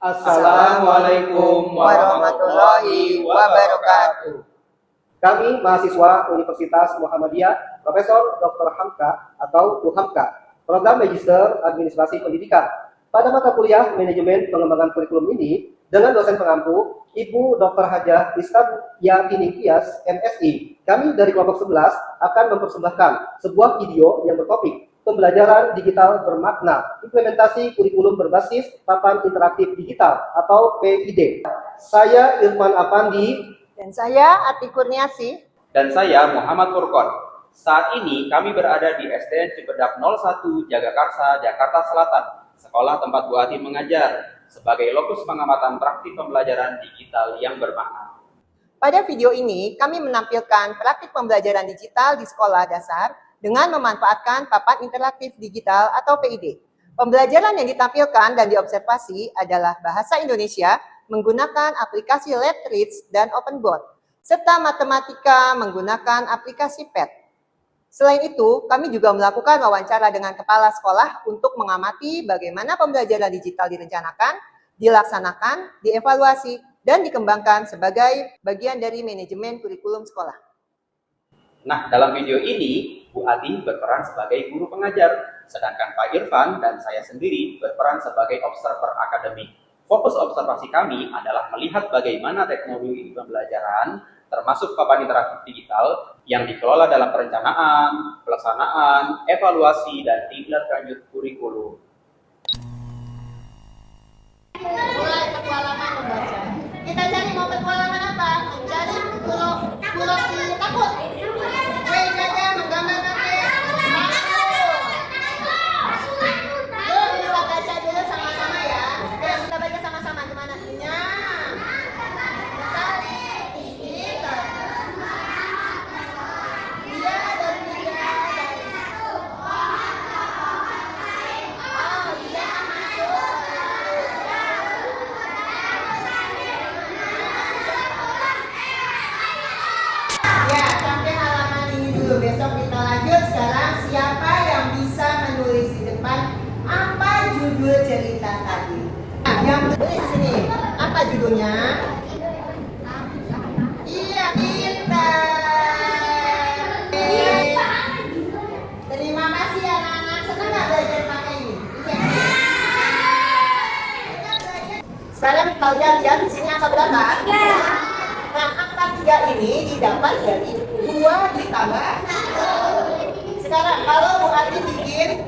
Assalamualaikum warahmatullahi wabarakatuh. Kami mahasiswa Universitas Muhammadiyah Profesor Dr. Hamka atau UHAMKA, Program Magister Administrasi Pendidikan. Pada mata kuliah Manajemen Pengembangan Kurikulum ini, dengan dosen pengampu, Ibu Dr. Hajah Yatini Tias, MSI, kami dari kelompok 11 akan mempersembahkan sebuah video yang bertopik Pembelajaran Digital Bermakna, Implementasi Kurikulum Berbasis Papan Interaktif Digital atau PID. Saya Irfan Apandi. Dan saya Ati Kurniasi. Dan saya Muhammad Furqon. Saat ini kami berada di SDN Cipedak 01 Jagakarsa, Jakarta Selatan, sekolah tempat Bu Ati mengajar, sebagai lokus pengamatan praktik pembelajaran digital yang bermakna. Pada video ini, kami menampilkan praktik pembelajaran digital di sekolah dasar dengan memanfaatkan papan interaktif digital atau PID. Pembelajaran yang ditampilkan dan diobservasi adalah bahasa Indonesia menggunakan aplikasi Letreach dan OpenBoard, serta matematika menggunakan aplikasi PET. Selain itu, kami juga melakukan wawancara dengan kepala sekolah untuk mengamati bagaimana pembelajaran digital direncanakan, dilaksanakan, dievaluasi, dan dikembangkan sebagai bagian dari manajemen kurikulum sekolah. Nah, dalam video ini, Bu Ati berperan sebagai guru pengajar, sedangkan Pak Irfan dan saya sendiri berperan sebagai observer akademik. Fokus observasi kami adalah melihat bagaimana teknologi pembelajaran, termasuk papan interaktif digital, yang dikelola dalam perencanaan, pelaksanaan, evaluasi, dan tindak lanjut kurikulum. Mulai petualangan membaca. Kita cari mau petualangan apa? Cari pulau takut. Besok kita lanjut. Sekarang siapa yang bisa menulis di depan apa judul cerita tadi? Nah, yang menulis di sini apa judulnya? Iya, pintar. Terima kasih anak-anak. Senang nggak belajar pakai ini? Sekarang kalian lihat di sini angka berapa? Nah, angka 3 ini didapat dari 2 ditambah 1. Sekarang kalau Bu Ati bikin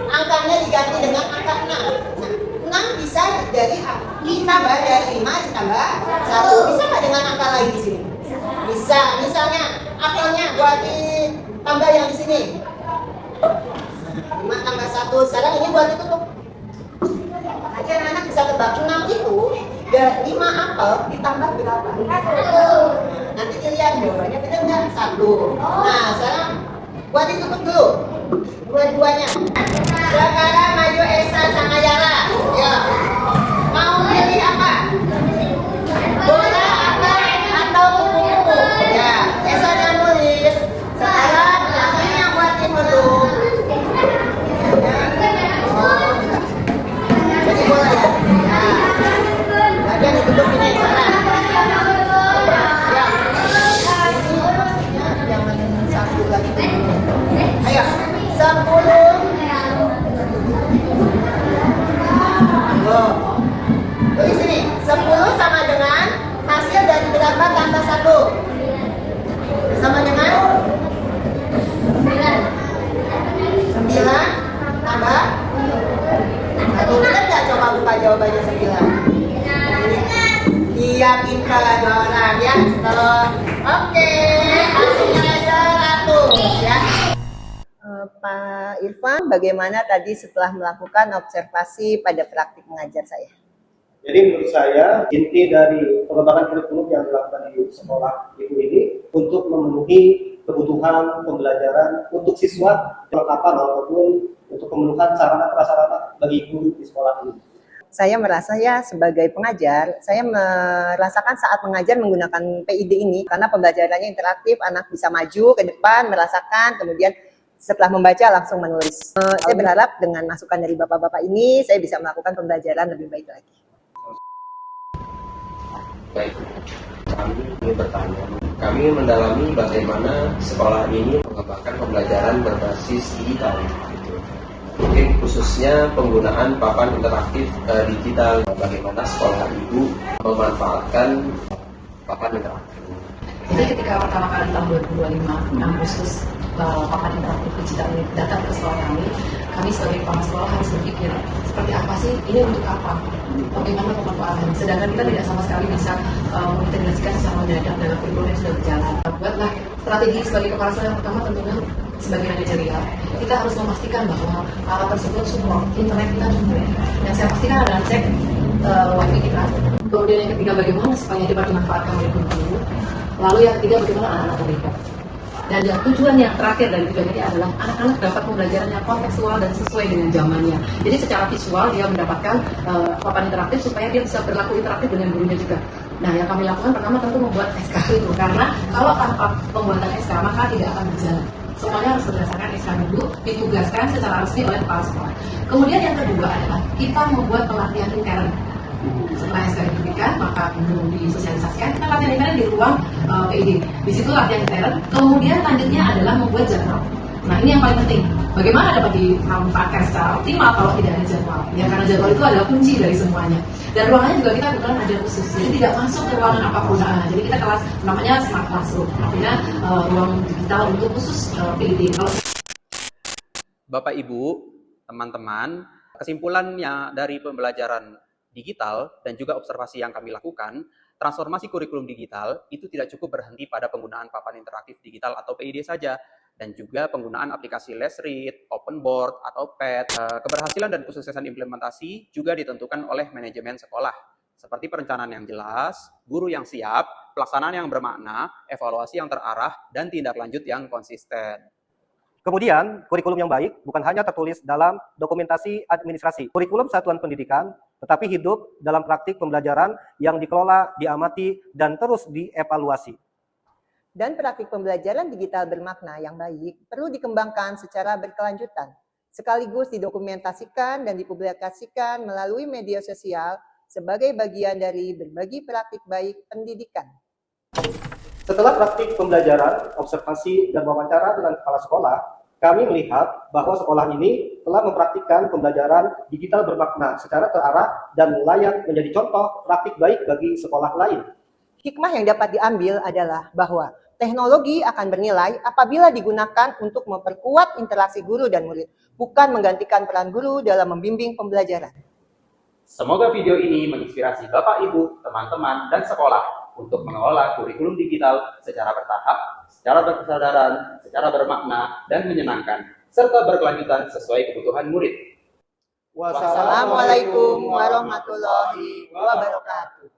angkanya diganti dengan angka 6. Nah, 6 bisa dari ditambah dari 5 ditambah 1. Bisa nggak dengan angka lain di sini? Bisa. Misalnya apelnya Bu Ati tambah yang di sini. 5 tambah 1. Sekarang ini Bu Ati tutup. Nanti anak-anak bisa tebak 6 itu dari 5 apel ditambah berapa? 1. Nanti dilihat jawabannya benar nggak? 1. Nah, sekarang buat ditutup dulu dua-duanya. Sekarang maju Esa sama Yara. Ya. Mau pilih apa? Bola apa atau buku? Ya, Esa yang nulis. Sekarang yang buat ditutup. Jadi bola ya. Nah, bagian ditutup ini sekarang. Ayo, 10. Tulis sini, 10 sama dengan hasil dari berapa tambah 1? Sama dengan 9 tambah 1. Benar nggak? Coba buka jawabannya 9. Iya, pintar orang ya. Oke, hasilnya 100 ya. Pak Irfan, bagaimana tadi setelah melakukan observasi pada praktik mengajar saya? Jadi menurut saya inti dari pengembangan kurikulum yang dilakukan di sekolah Ibu ini untuk memenuhi kebutuhan pembelajaran untuk siswa kelengkapan maupun untuk pemenuhan sarana prasarana bagi guru di sekolah ini. Saya merasa ya sebagai pengajar, saya merasakan saat mengajar menggunakan PID ini karena pembelajarannya interaktif, anak bisa maju ke depan, merasakan, kemudian Setelah membaca langsung menulis. Saya berharap dengan masukan dari bapak-bapak ini saya bisa melakukan pembelajaran lebih baik lagi. Baik, kami ingin bertanya. Kami mendalami bagaimana sekolah ini mengembangkan pembelajaran berbasis digital. Mungkin khususnya penggunaan papan interaktif digital. Bagaimana sekolah ibu memanfaatkan papan interaktif. Jadi ketika pertama kali tahun 2025 Agustus papan interaktif digital ini datang ke sekolah kami sebagai kepala sekolah harus berpikir seperti apa sih ini, untuk apa, bagaimana pemanfaatan. Sedangkan kita tidak sama sekali bisa mengintegrasikan secara mendadak dalam kurikulum yang sudah berjalan. Buatlah strategi sebagai kepala sekolah yang pertama, tentunya sebagai manajerial kita harus memastikan bahwa alat tersebut support internet kita cukup. Yang saya pastikan adalah cek wifi kita. Kemudian yang ketiga, bagaimana supaya dapat dimanfaatkan oleh guru. Lalu yang ketiga, bagaimana anak-anak terlibat. Dan yang tujuan yang terakhir dari tujuan ini adalah anak-anak dapat pembelajaran yang kontekstual dan sesuai dengan zamannya. Jadi secara visual dia mendapatkan papan interaktif supaya dia bisa berlaku interaktif dengan gurunya juga. Nah, yang kami lakukan pertama tentu membuat SK itu, karena kalau tanpa pembuatan SK maka tidak akan berjalan. Semuanya harus berdasarkan SK dulu, ditugaskan secara resmi oleh kepala sekolah. Kemudian yang kedua adalah kita membuat pelatihan intern. Setelah SK diberikan, maka belum disosialisasikan, kita latihan intern di ruang PID. Di situ latihan intern. Kemudian lanjutnya adalah membuat jadwal. Nah, ini yang paling penting. Bagaimana dapat dimanfaatkan secara optimal kalau tidak ada jadwal? Ya, karena jadwal itu adalah kunci dari semuanya. Dan ruangannya juga kita kebetulan ada khusus, jadi tidak masuk ke ruangan apapun. Nah, jadi kita kelas namanya smart classroom, artinya ruang digital untuk khusus PID. Bapak Ibu, teman-teman, kesimpulannya dari pembelajaran digital dan juga observasi yang kami lakukan, transformasi kurikulum digital itu tidak cukup berhenti pada penggunaan papan interaktif digital atau PID saja, dan juga penggunaan aplikasi LessRead, Open Board, atau PET. Keberhasilan dan kesuksesan implementasi juga ditentukan oleh manajemen sekolah, seperti perencanaan yang jelas, guru yang siap, pelaksanaan yang bermakna, evaluasi yang terarah, dan tindak lanjut yang konsisten. Kemudian, kurikulum yang baik bukan hanya tertulis dalam dokumentasi administrasi. Kurikulum satuan pendidikan, tetapi hidup dalam praktik pembelajaran yang dikelola, diamati, dan terus dievaluasi. Dan praktik pembelajaran digital bermakna yang baik perlu dikembangkan secara berkelanjutan, sekaligus didokumentasikan dan dipublikasikan melalui media sosial sebagai bagian dari berbagi praktik baik pendidikan. Setelah praktik pembelajaran, observasi, dan wawancara dengan kepala sekolah, kami melihat bahwa sekolah ini telah mempraktikkan pembelajaran digital bermakna secara terarah dan layak menjadi contoh praktik baik bagi sekolah lain. Hikmah yang dapat diambil adalah bahwa teknologi akan bernilai apabila digunakan untuk memperkuat interaksi guru dan murid, bukan menggantikan peran guru dalam membimbing pembelajaran. Semoga video ini menginspirasi Bapak, Ibu, teman-teman, dan sekolah untuk mengelola kurikulum digital secara bertahap, secara berkesadaran, secara bermakna, dan menyenangkan, serta berkelanjutan sesuai kebutuhan murid. Wassalamualaikum warahmatullahi wabarakatuh.